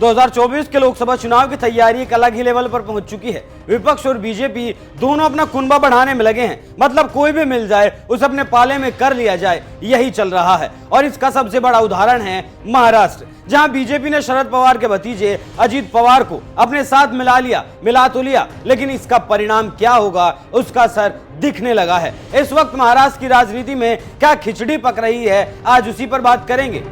2024 के लोकसभा चुनाव की तैयारी एक अलग ही लेवल पर पहुंच चुकी है। विपक्ष और बीजेपी दोनों अपना कुनबा बढ़ाने में लगे हैं। मतलब कोई भी मिल जाए उसे अपने पाले में कर लिया जाए, यही चल रहा है। और इसका सबसे बड़ा उदाहरण है महाराष्ट्र, जहां बीजेपी ने शरद पवार के भतीजे अजीत पवार को अपने साथ मिला तो लिया, लेकिन इसका परिणाम क्या होगा उसका असर दिखने लगा है। इस वक्त महाराष्ट्र की राजनीति में क्या खिचड़ी पक रही है, आज उसी पर बात करेंगे।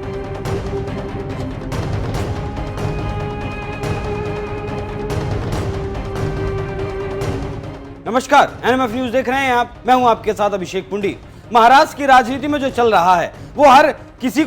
नमस्कार, एनएमएफ न्यूज देख रहे हैं आप। मैं हूं आपके साथ अभिषेक पुंडी। महाराष्ट्र की राजनीति में जो चल रहा है वो हर किसी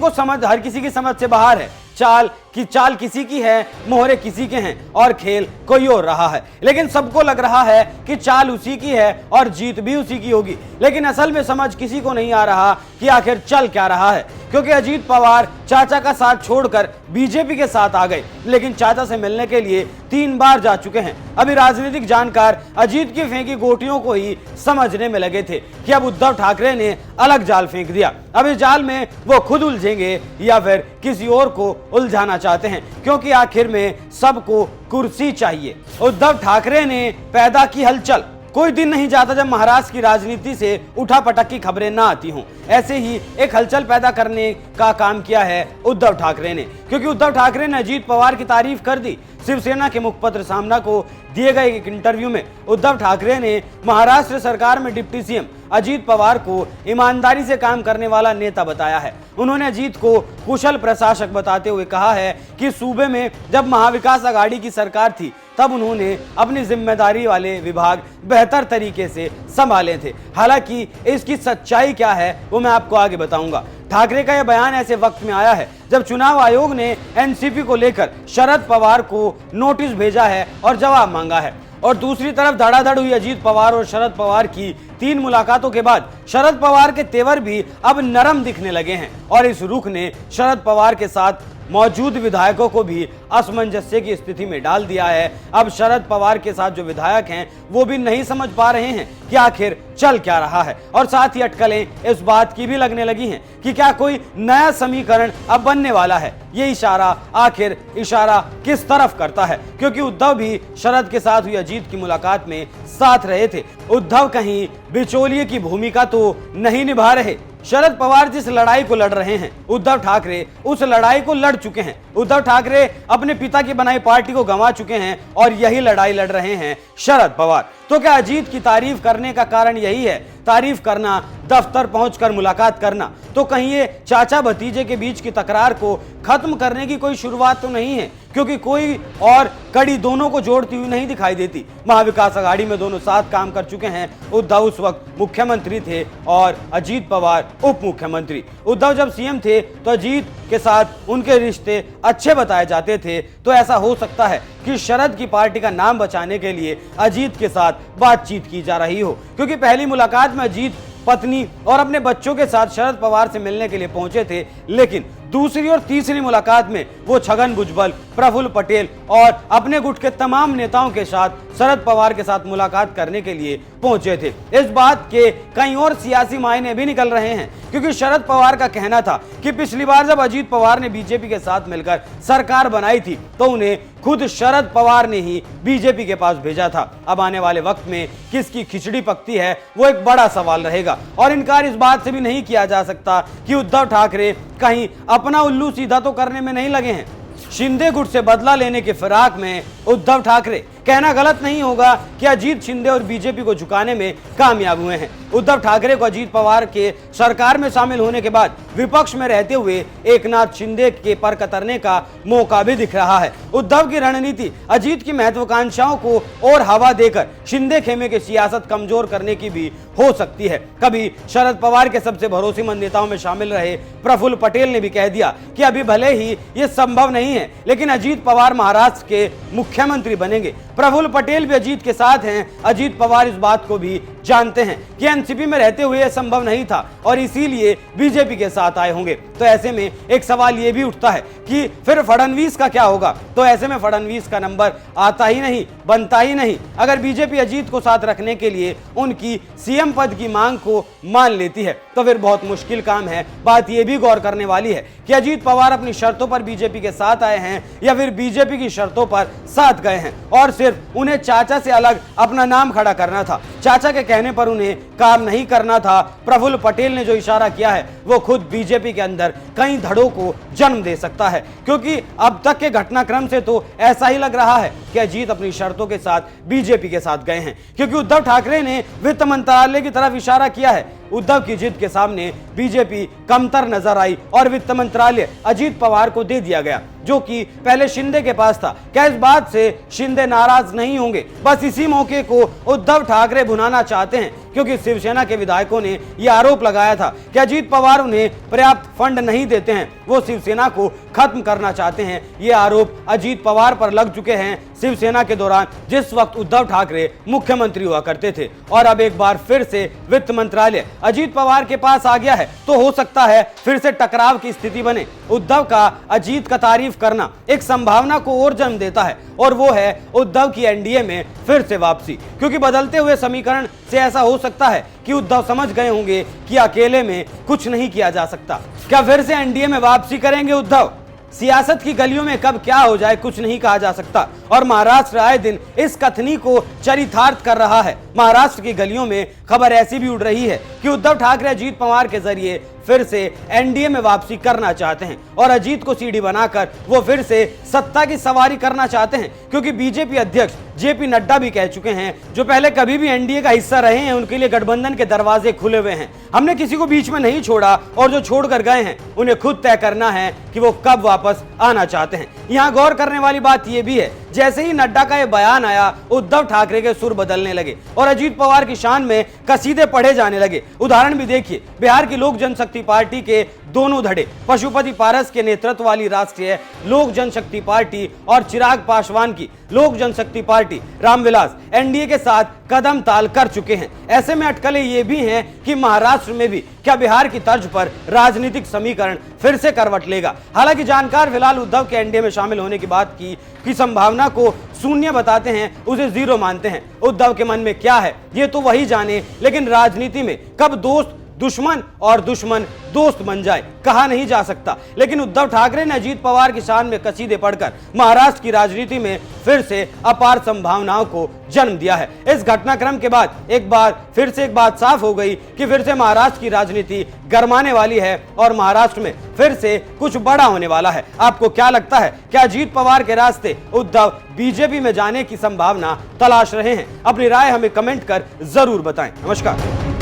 की समझ से बाहर है। चाल किसी की है, मोहरे किसी के हैं और खेल कोई और रहा है। लेकिन सबको लग रहा है कि चाल उसी की है और जीत भी उसी की होगी। लेकिन असल में समझ किसी को नहीं आ रहा कि आखिर चल क्या रहा है, क्योंकि अजीत पवार चाचा का साथ छोड़कर बीजेपी के साथ आ गए, लेकिन चाचा से मिलने के लिए 3 बार जा चुके हैं। अभी राजनीतिक जानकार अजीत की फेंकी गोटियों को ही समझने में लगे थे कि अब उद्धव ठाकरे ने अलग जाल फेंक दिया। अब इस जाल में वो खुद उलझेंगे या फिर किसी और को उलझाना चाहते हैं, क्योंकि आखिर में सबको कुर्सी चाहिए। उद्धव ठाकरे ने पैदा की हलचल। कोई दिन नहीं जाता जब महाराष्ट्र की राजनीति से उठापटक की खबरें ना आती हों। ऐसे ही एक हलचल पैदा करने का काम किया है उद्धव ठाकरे ने, क्योंकि उद्धव ठाकरे ने अजीत पवार की तारीफ कर दी। शिवसेना के मुखपत्र सामना को दिए गए एक इंटरव्यू में उद्धव ठाकरे ने महाराष्ट्र सरकार में डिप्टी सीएम अजीत पवार को ईमानदारी से काम करने वाला नेता बताया है। उन्होंने अजीत को कुशल प्रशासक बताते हुए कहा है कि सूबे में जब महाविकास आघाड़ी की सरकार थी तब उन्होंने अपनी जिम्मेदारी वाले विभाग बेहतर तरीके से संभाले थे। हालांकि इसकी सच्चाई क्या है वो मैं आपको आगे बताऊंगा। ठाकरे का यह बयान ऐसे वक्त में आया है जब चुनाव आयोग ने एनसीपी को लेकर शरद पवार को नोटिस भेजा है और जवाब मांगा है। और दूसरी तरफ धड़ाधड़ हुई अजीत पवार और शरद पवार की 3 मुलाकातों के बाद शरद पवार के तेवर भी अब नरम दिखने लगे हैं और इस रुख ने शरद पवार के साथ मौजूद विधायकों को भी असमंजस्य की स्थिति में डाल दिया है। अब शरद पवार के साथ जो विधायक हैं वो भी नहीं समझ पा रहे हैं कि आखिर चल क्या रहा है, और साथ ही अटकलें इस बात की भी लगने लगी हैं कि क्या कोई नया समीकरण अब बनने वाला है। ये इशारा किस तरफ करता है, क्योंकि उद्धव भी शरद के साथ हुई अजीत की मुलाकात में साथ रहे थे। उद्धव कहीं बिचौलिए की भूमिका तो नहीं निभा रहे। शरद पवार जिस लड़ाई को लड़ रहे हैं उद्धव ठाकरे उस लड़ाई को लड़ चुके हैं। उद्धव ठाकरे अपने पिता की बनाई पार्टी को गंवा चुके हैं और यही लड़ाई लड़ रहे हैं शरद पवार। तो क्या अजीत की तारीफ करने का कारण यही है, तारीफ करना, दफ्तर पहुंचकर मुलाकात करना? तो कहीं ये चाचा भतीजे के बीच की तकरार को खत्म करने की कोई शुरुआत तो नहीं है, क्योंकि कोई और कड़ी दोनों को जोड़ती हुई नहीं दिखाई देती। महाविकास आघाड़ी में दोनों साथ काम कर चुके हैं। उद्धव उस वक्त मुख्यमंत्री थे और अजीत पवार उप मुख्यमंत्री। उद्धव जब सीएम थे तो अजीत के साथ उनके रिश्ते अच्छे बताए जाते थे। तो ऐसा हो सकता है कि शरद की पार्टी का नाम बचाने के लिए अजीत के साथ बातचीत की जा रही हो, क्योंकि पहली मुलाकात में अजीत पत्नी और अपने बच्चों के साथ शरद पवार से मिलने के लिए पहुंचे थे, लेकिन दूसरी और तीसरी मुलाकात में वो छगन भुजबल, प्रफुल्ल पटेल और अपने गुट के तमाम नेताओं के साथ शरद पवार के साथ मुलाकात करने के लिए पहुंचे थे। इस बात के कई और सियासी मायने भी निकल रहे हैं, क्योंकि शरद पवार का कहना था कि पिछली बार जब अजीत पवार ने बीजेपी के साथ मिलकर सरकार बनाई थी तो उन्हें खुद शरद पवार ने ही बीजेपी के पास भेजा था। अब आने वाले वक्त में किसकी खिचड़ी पकती है वो एक बड़ा सवाल रहेगा, और इनकार इस बात से भी नहीं किया जा सकता कि उद्धव ठाकरे कहीं अपना उल्लू सीधा तो करने में नहीं लगे हैं। शिंदे गुट से बदला लेने के फिराक में उद्धव ठाकरे, कहना गलत नहीं होगा कि अजीत शिंदे और बीजेपी को झुकाने में कामयाब हुए हैं। उद्धव ठाकरे को अजीत पवार के सरकार में शामिल होने के बाद विपक्ष में रहते हुए एकनाथ शिंदे के पर कतरने का मौका भी दिख रहा है। उद्धव की रणनीति अजीत की महत्वाकांक्षाओं को और हवा देकर शिंदे खेमे की सियासत कमजोर करने की भी हो सकती है। कभी शरद पवार के सबसे भरोसेमंद नेताओं में शामिल रहे प्रफुल्ल पटेल ने भी कह दिया कि अभी भले ही ये संभव नहीं है, लेकिन अजीत पवार महाराष्ट्र के मुख्यमंत्री बनेंगे। प्रफुल्ल पटेल भी अजीत के साथ हैं। अजीत पवार इस बात को भी जानते हैं कि एनसीपी में रहते हुए यह संभव नहीं था और इसीलिए बीजेपी के साथ आए होंगे। तो ऐसे में एक सवाल यह भी उठता है कि फिर फडणवीस का क्या होगा। तो ऐसे में फडणवीस का नंबर आता ही नहीं, बनता ही नहीं। अगर बीजेपी अजीत को साथ रखने के लिए उनकी सीएम पद की मांग को मान लेती है तो फिर बहुत मुश्किल काम है। बात यह भी गौर करने वाली है कि अजीत पवार अपनी शर्तों पर बीजेपी के साथ आए हैं या फिर बीजेपी की शर्तों पर साथ गए हैं और सिर्फ उन्हें चाचा से अलग अपना नाम खड़ा करना था। चाचा के कहने पर उन्हें काम नहीं करना था। प्रफुल्ल पटेल ने जो इशारा किया है वो खुद बीजेपी के अंदर कई धड़ों को जन्म दे सकता है, क्योंकि अब तक के घटनाक्रम से तो ऐसा ही लग रहा है कि अजीत अपनी शर्तों के साथ बीजेपी के साथ गए हैं, क्योंकि उद्धव ठाकरे ने वित्त मंत्रालय की तरफ इशारा किया है। उद्धव की जिद के सामने बीजेपी कमतर नजर आई और वित्त मंत्रालय अजीत पवार को दे दिया गया, जो कि पहले शिंदे के पास था। क्या इस बात से शिंदे नाराज नहीं होंगे? बस इसी मौके को उद्धव ठाकरे भुनाना चाहते हैं, क्योंकि शिवसेना के विधायकों ने यह आरोप लगाया था कि अजीत पवार उन्हें पर्याप्त फंड नहीं देते हैं, वो शिवसेना को खत्म करना चाहते हैं। ये आरोप अजीत पवार पर लग चुके हैं शिवसेना के दौरान, जिस वक्त उद्धव ठाकरे मुख्यमंत्री हुआ करते थे। और अब एक बार फिर से वित्त मंत्रालय अजीत पवार के पास आ गया है, तो हो सकता है फिर से टकराव की स्थिति बने। उद्धव का अजीत का तारीफ करना एक संभावना को और जन्म देता है, और वो है उद्धव की एनडीए में फिर से वापसी, क्योंकि बदलते हुए समीकरण से ऐसा हो सकता है कि उद्धव समझ गए होंगे कि अकेले में कुछ नहीं किया जा सकता। क्या फिर से एनडीए में वापसी करेंगे उद्धव? सियासत की गलियों में कब क्या हो जाए कुछ नहीं कहा जा सकता, और महाराष्ट्र आए दिन इस कथनी को चरितार्थ कर रहा है। महाराष्ट्र की गलियों में खबर ऐसी भी उड़ रही है कि उद्धव ठाकरे अजीत पवार के जरिए फिर से एनडीए में वापसी करना चाहते हैं और अजीत को सीढ़ी बनाकर वो फिर से सत्ता की सवारी करना चाहते हैं, क्योंकि बीजेपी अध्यक्ष जेपी नड्डा भी कह चुके हैं, जो पहले कभी भी एनडीए का हिस्सा रहे हैं उनके लिए गठबंधन के दरवाजे खुले हुए हैं। हमने किसी को बीच में नहीं छोड़ा और जो छोड़कर गए हैं उन्हें खुद तय करना है कि वो कब वापस आना चाहते हैं। यहाँ गौर करने वाली बात यह भी है, जैसे ही नड्डा का यह बयान आया उद्धव ठाकरे के सुर बदलने लगे और अजीत पवार की शान में कसीदे पढ़े जाने लगे। उदाहरण भी देखिए, बिहार की लोक जनशक्ति पार्टी के दोनों धड़े, पशुपति पारस के नेतृत्व वाली राष्ट्रीय लोक जनशक्ति पार्टी और चिराग पासवान की लोक जनशक्ति पार्टी रामविलास एनडीए के साथ कदम ताल कर चुके हैं। ऐसे में अटकलें ये भी हैं कि महाराष्ट्र में भी क्या बिहार की तर्ज पर राजनीतिक समीकरण फिर से करवट लेगा। हालांकि जानकार फिलहाल उद्धव के एनडीए में शामिल होने की बात की संभावना को शून्य बताते हैं, उसे जीरो मानते हैं। उद्धव के मन में क्या है ये तो वही जाने, लेकिन राजनीति में कब दोस्त दुश्मन और दुश्मन दोस्त बन जाए कहा नहीं जा सकता। लेकिन उद्धव ठाकरे ने अजीत पवार की शान में कसीदे पढ़कर महाराष्ट्र की राजनीति में फिर से अपार संभावनाओं को जन्म दिया है। इस घटनाक्रम के बाद एक बात साफ हो गई कि फिर से महाराष्ट्र की राजनीति गरमाने वाली है और महाराष्ट्र में फिर से कुछ बड़ा होने वाला है। आपको क्या लगता है, क्या अजीत पवार के रास्ते उद्धव बीजेपी में जाने की संभावना तलाश रहे हैं? अपनी राय हमें कमेंट कर जरूर बताएं। नमस्कार।